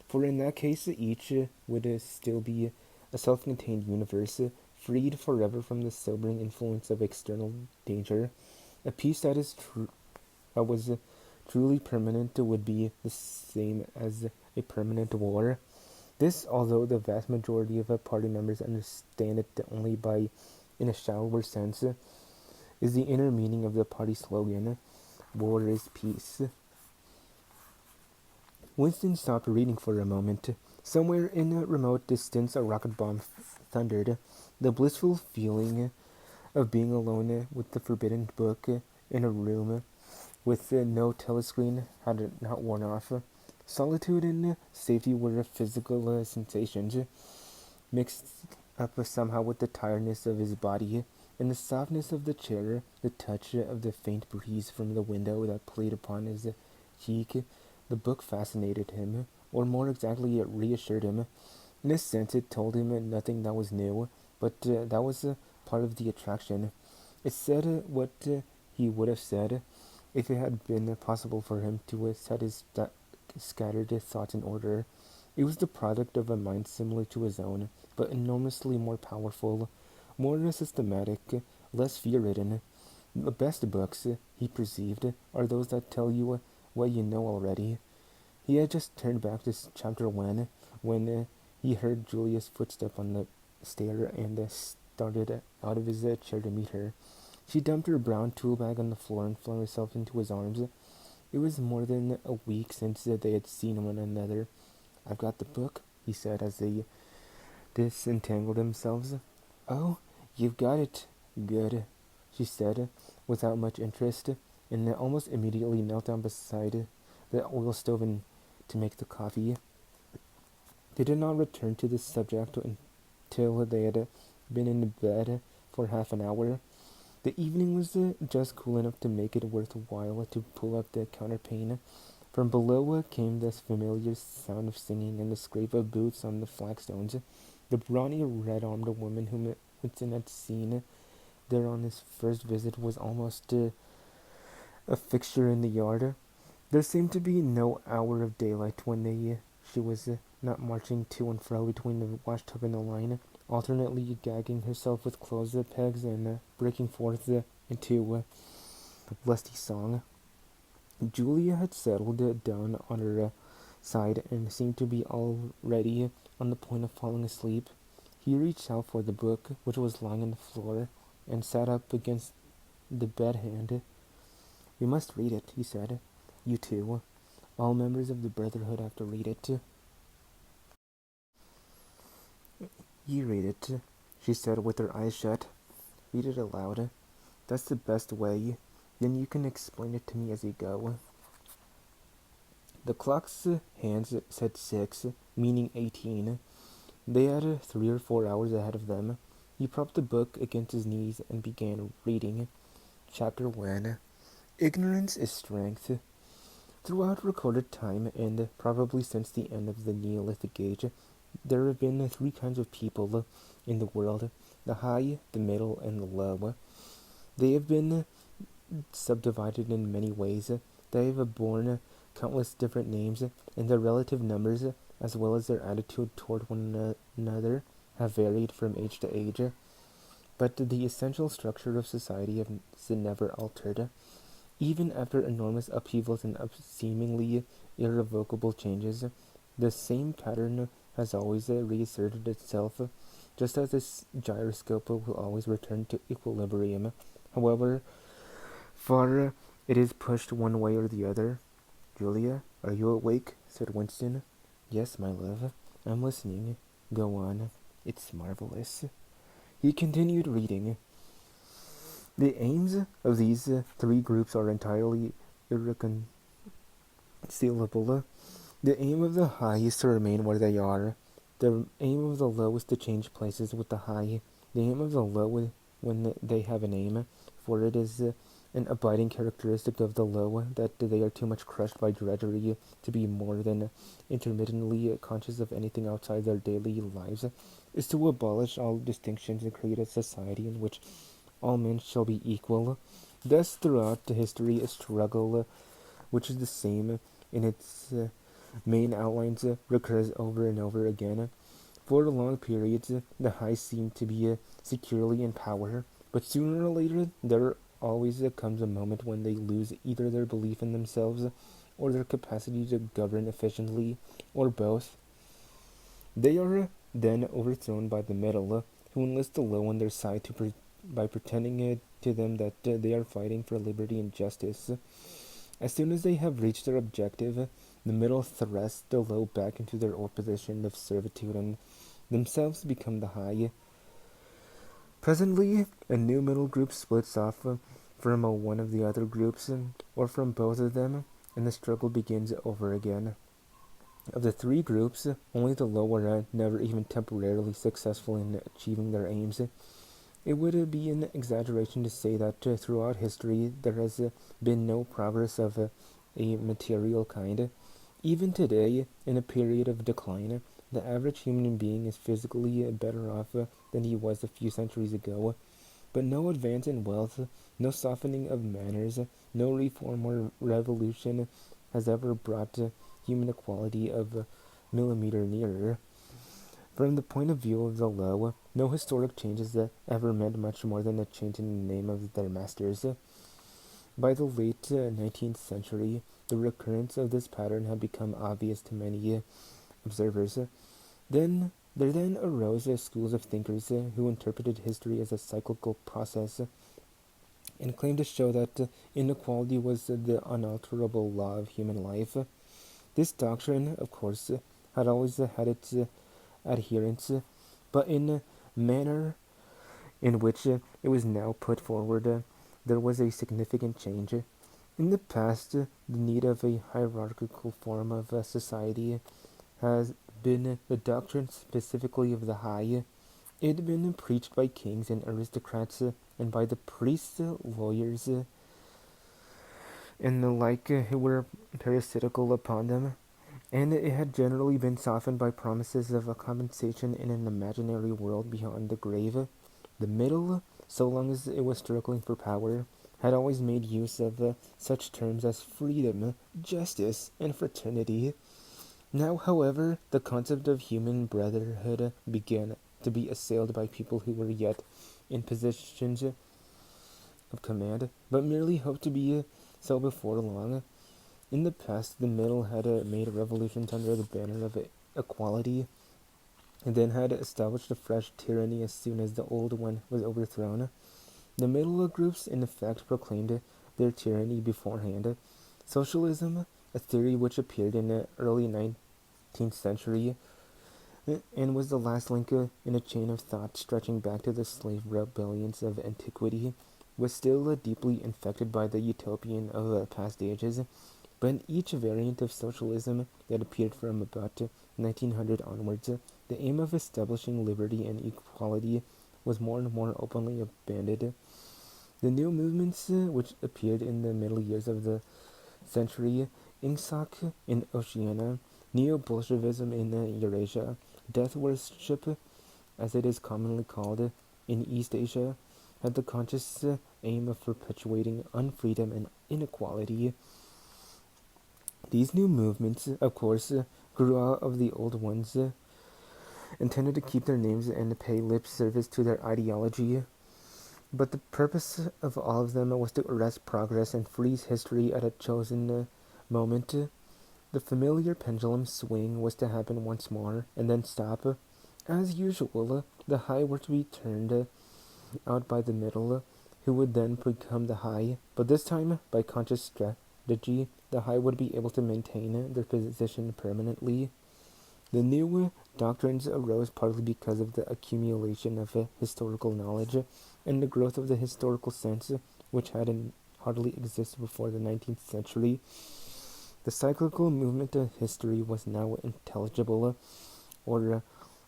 for in that case each would still be a self-contained universe, freed forever from the sobering influence of external danger. A peace that was truly permanent would be the same as a permanent war. This, although the vast majority of party members understand it only in a shallower sense, is the inner meaning of the party slogan, "War is peace." Winston stopped reading for a moment. Somewhere in a remote distance, a rocket bomb thundered. The blissful feeling of being alone with the forbidden book in a room with no telescreen had not worn off. Solitude and safety were physical sensations, mixed up somehow with the tiredness of his body, and the softness of the chair, the touch of the faint breeze from the window that played upon his cheek. The book fascinated him, or more exactly, it reassured him. In a sense, it told him nothing that was new, but that was part of the attraction. It said what he would have said if it had been possible for him to set his scattered thoughts in order. It was the product of a mind similar to his own, but enormously more powerful, more systematic, less fear-ridden. The best books, he perceived, are those that tell you what you know already. He had just turned back to chapter 1 when he heard Julia's footstep on the stair and started out of his chair to meet her. She dumped her brown tool bag on the floor and flung herself into his arms. It was more than a week since they had seen one another. "I've got the book," he said as they disentangled themselves. "Oh, you've got it. Good," she said, without much interest, and almost immediately knelt down beside the oil stove to make the coffee. They did not return to this subject until they had been in bed for half an hour. The evening was just cool enough to make it worthwhile to pull up the counterpane. From below came this familiar sound of singing and the scrape of boots on the flagstones. The brawny, red-armed woman whom Winston had seen there on his first visit was almost a fixture in the yard. There seemed to be no hour of daylight when she was not marching to and fro between the washtub and the line, alternately gagging herself with clothes pegs and breaking forth into a lusty song. Julia had settled down on her side and seemed to be already on the point of falling asleep. He reached out for the book, which was lying on the floor, and sat up against the bed hand. "We must read it," he said. "You too. All members of the Brotherhood have to read it." "You read it," she said with her eyes shut. "Read it aloud. That's the best way. Then you can explain it to me as you go." The clock's hands said 6, meaning 18. They had 3 or 4 hours ahead of them. He propped the book against his knees and began reading. Chapter 1. Ignorance is Strength. Throughout recorded time, and probably since the end of the Neolithic Age, there have been three kinds of people in the world: the high, the middle, and the low. They have been subdivided in many ways. They have borne countless different names, and their relative numbers, as well as their attitude toward one another, have varied from age to age. But the essential structure of society has never altered. Even after enormous upheavals and seemingly irrevocable changes, the same pattern has always reasserted itself, just as this gyroscope will always return to equilibrium, however far it is pushed one way or the other. "Julia, are you awake?" said Winston. "Yes, my love. I'm listening. Go on. It's marvelous." He continued reading. The aims of these three groups are entirely irreconcilable. The aim of the high is to remain where they are. The aim of the low is to change places with the high. The aim of the low when they have an aim, for it is an abiding characteristic of the low that they are too much crushed by drudgery to be more than intermittently conscious of anything outside their daily lives, is to abolish all distinctions and create a society in which all men shall be equal. Thus, throughout history, a struggle which is the same in its main outlines recurs over and over again. For long periods, the high seem to be securely in power, but sooner or later there always comes a moment when they lose either their belief in themselves or their capacity to govern efficiently, or both. They are then overthrown by the middle, who enlist the low on their side by pretending to them that they are fighting for liberty and justice. As soon as they have reached their objective, the middle thrusts the low back into their old position of servitude and themselves become the high. Presently, a new middle group splits off from one of the other groups, or from both of them, and the struggle begins over again. Of the three groups, only the low are never even temporarily successful in achieving their aims. It would be an exaggeration to say that throughout history there has been no progress of a material kind. Even today, in a period of decline, the average human being is physically better off than he was a few centuries ago. But no advance in wealth, no softening of manners, no reform or revolution has ever brought human equality a millimeter nearer. From the point of view of the low, no historic changes ever meant much more than a change in the name of their masters. By the late 19th century, the recurrence of this pattern had become obvious to many observers. There then arose schools of thinkers who interpreted history as a cyclical process and claimed to show that inequality was the unalterable law of human life. This doctrine, of course, had always had its adherents, but in a manner in which it was now put forward, there was a significant change. In the past, the need of a hierarchical form of society has been the doctrine specifically of the high. It had been preached by kings and aristocrats and by the priests, lawyers, and the like who were parasitical upon them, and it had generally been softened by promises of a compensation in an imaginary world beyond the grave. The middle, so long as it was struggling for power, had always made use of such terms as freedom, justice, and fraternity. Now, however, the concept of human brotherhood began to be assailed by people who were yet in positions of command, but merely hoped to be so before long. In the past, the middle had made revolutions under the banner of equality, and then had established a fresh tyranny as soon as the old one was overthrown. The middle groups, in effect, proclaimed their tyranny beforehand. Socialism, a theory which appeared in the early 19th century, and was the last link in a chain of thought stretching back to the slave rebellions of antiquity, was still deeply infected by the utopian of past ages. But in each variant of socialism that appeared from about 1900 onwards, the aim of establishing liberty and equality was more and more openly abandoned. The new movements which appeared in the middle years of the century, Ingsoc in Oceania, Neo-Bolshevism in Eurasia, death worship, as it is commonly called, in East Asia, had the conscious aim of perpetuating unfreedom and inequality. These new movements, of course, grew out of the old ones, intended to keep their names and pay lip service to their ideology. But the purpose of all of them was to arrest progress and freeze history at a chosen moment. The familiar pendulum swing was to happen once more, and then stop. As usual, the high were to be turned out by the middle, who would then become the high, but this time, by conscious strategy, the high would be able to maintain their position permanently. The new doctrines arose partly because of the accumulation of historical knowledge and the growth of the historical sense, which had hardly existed before the 19th century. The cyclical movement of history was now intelligible, or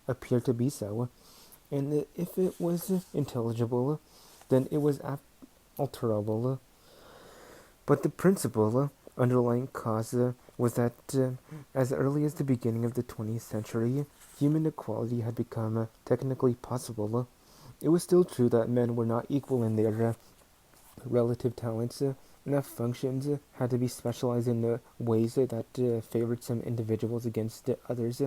appeared to be so, and if it was intelligible, then it was alterable. But the principal underlying cause was that as early as the beginning of the 20th century, human equality had become technically possible. It was still true that men were not equal in their relative talents, enough functions had to be specialized in ways that favored some individuals against others,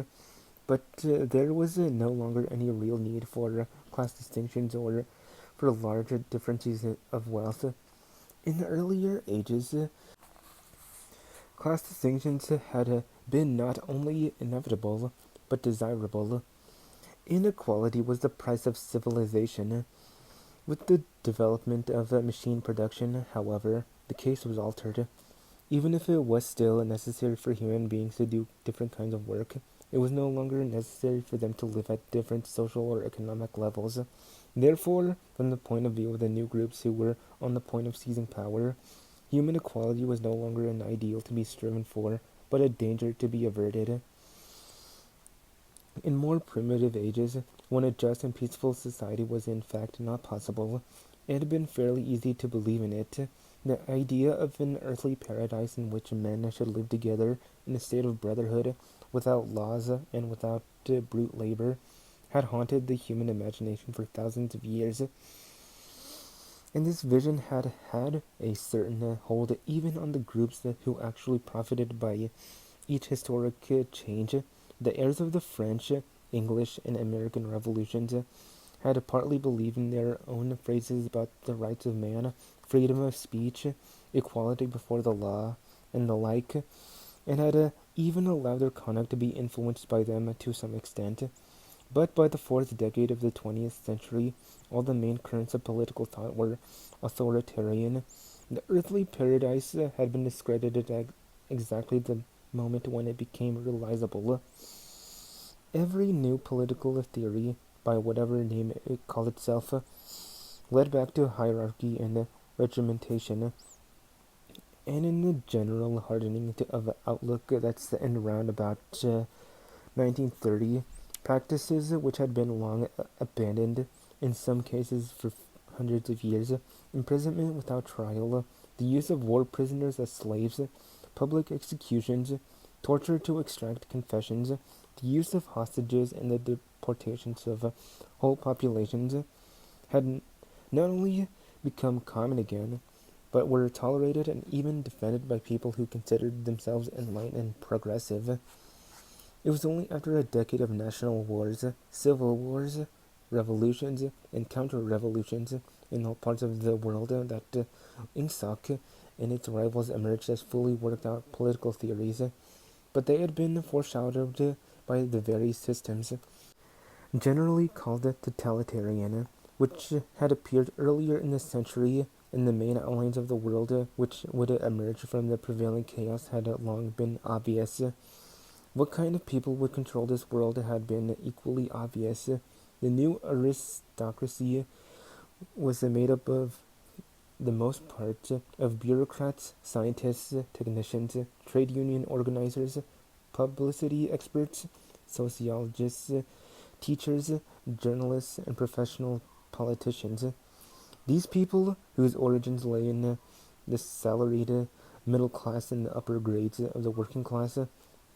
but there was no longer any real need for class distinctions or for larger differences of wealth. In earlier ages, class distinctions had been not only inevitable, but desirable. Inequality was the price of civilization. With the development of machine production, however, the case was altered. Even if it was still necessary for human beings to do different kinds of work, it was no longer necessary for them to live at different social or economic levels. Therefore, from the point of view of the new groups who were on the point of seizing power, human equality was no longer an ideal to be striven for, but a danger to be averted. In more primitive ages, when a just and peaceful society was in fact not possible, it had been fairly easy to believe in it. The idea of an earthly paradise in which men should live together in a state of brotherhood, without laws and without brute labor, had haunted the human imagination for thousands of years. And this vision had had a certain hold even on the groups who actually profited by each historic change. The heirs of the French, English, and American revolutions had partly believed in their own phrases about the rights of man, freedom of speech, equality before the law, and the like, and had even allowed their conduct to be influenced by them to some extent. But by the fourth decade of the 20th century, all the main currents of political thought were authoritarian. The earthly paradise had been discredited at exactly the moment when it became realizable. Every new political theory, by whatever name it called itself, led back to hierarchy and regimentation, and in the general hardening of outlook that's in around about 1930, practices which had been long abandoned, in some cases for hundreds of years, imprisonment without trial, the use of war prisoners as slaves, public executions, torture to extract confessions, the use of hostages, and the deportations of whole populations had not only become common again, but were tolerated and even defended by people who considered themselves enlightened and progressive. It was only after a decade of national wars, civil wars, revolutions, and counter-revolutions in all parts of the world that Ingsoc and its rivals emerged as fully worked out political theories, but they had been foreshadowed by the very systems, generally called totalitarian, which had appeared earlier in the century, and the main outlines of the world which would emerge from the prevailing chaos had long been obvious. What kind of people would control this world had been equally obvious. The new aristocracy was made up of the most part of bureaucrats, scientists, technicians, trade union organizers, publicity experts, sociologists, teachers, journalists, and professional politicians. These people, whose origins lay in the salaried middle class and the upper grades of the working class,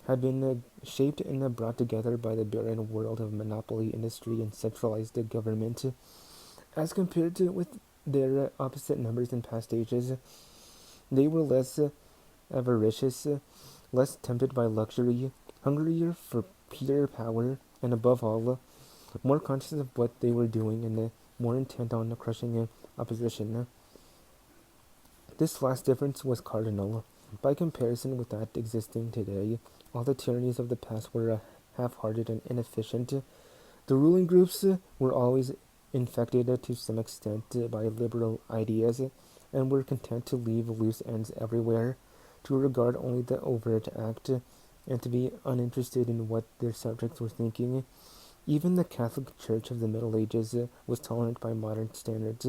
had been shaped and brought together by the barren world of monopoly industry and centralized government. As compared to with their opposite numbers in past ages, they were less avaricious, less tempted by luxury, hungrier for pure power, and above all, more conscious of what they were doing and more intent on crushing opposition. This last difference was cardinal. By comparison with that existing today, all the tyrannies of the past were half-hearted and inefficient. The ruling groups were always infected to some extent by liberal ideas and were content to leave loose ends everywhere, to regard only the overt act, and to be uninterested in what their subjects were thinking. Even the Catholic Church of the Middle Ages was tolerant by modern standards.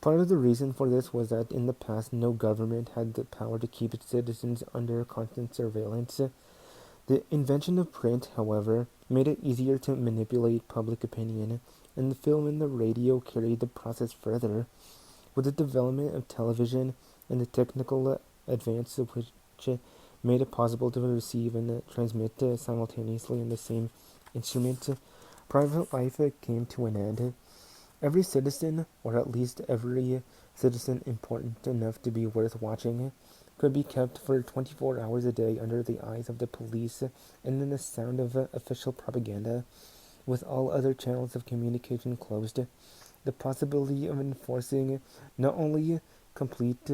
Part of the reason for this was that in the past no government had the power to keep its citizens under constant surveillance. The invention of print, however, made it easier to manipulate public opinion, and the film and the radio carried the process further. With the development of television and the technical advance of which made it possible to receive and transmit simultaneously in the same instrument, private life came to an end. Every citizen, or at least every citizen important enough to be worth watching, could be kept for 24 hours a day under the eyes of the police and in the sound of official propaganda, with all other channels of communication closed. The possibility of enforcing not only complete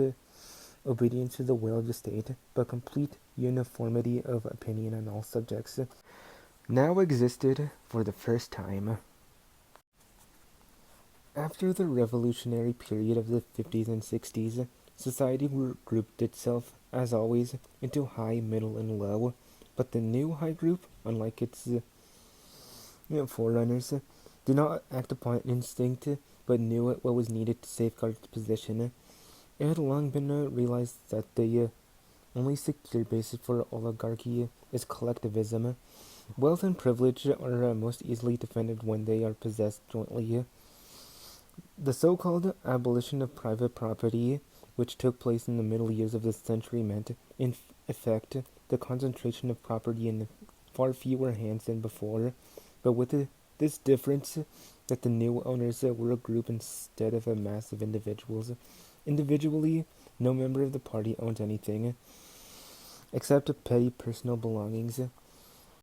obedience to the will of the state, but complete uniformity of opinion on all subjects, now existed for the first time. After the revolutionary period of the 50s and 60s, society grouped itself, as always, into high, middle, and low, but the new high group, unlike its forerunners, did not act upon instinct, but knew what was needed to safeguard its position. It had long been realized that the only secure basis for oligarchy is collectivism. Wealth and privilege are most easily defended when they are possessed jointly. The so-called abolition of private property, which took place in the middle years of the century, meant, in effect, the concentration of property in far fewer hands than before, but with this difference that the new owners were a group instead of a mass of individuals. Individually, no member of the party owned anything, except petty personal belongings.